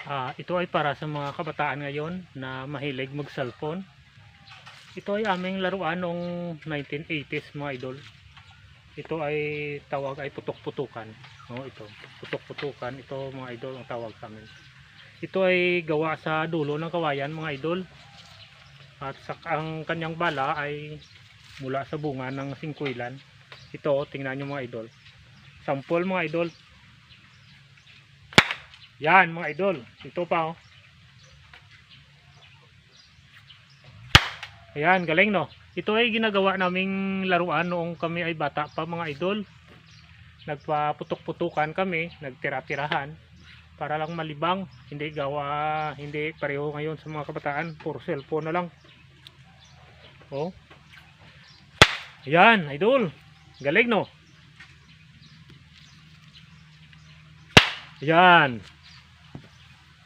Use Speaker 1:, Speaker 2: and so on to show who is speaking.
Speaker 1: Ito ay para sa mga kabataan ngayon na mahilig mag-cellphone. Ito ay aming laruan noong 1980s mga idol. Ito ay tawag ay putok-putukan. Ito, putok-putukan. Ito mga idol ang tawag sa amin. Ito ay gawa sa dulo ng kawayan mga idol. At ang kanyang bala ay mula sa bunga ng singkwilan. Ito, tingnan nyo mga idol. Sample mga idol. Yan mga idol, ito pa oh. Ayan, galing no. Ito ay ginagawa naming laruan noong kami ay bata pa mga idol. Nagpaputok-putukan kami, nagtira-tirahan para lang malibang. Hindi pareho ngayon sa mga kabataan, puro cellphone na lang. Oh. Ayan, idol. Galing no. Ayan.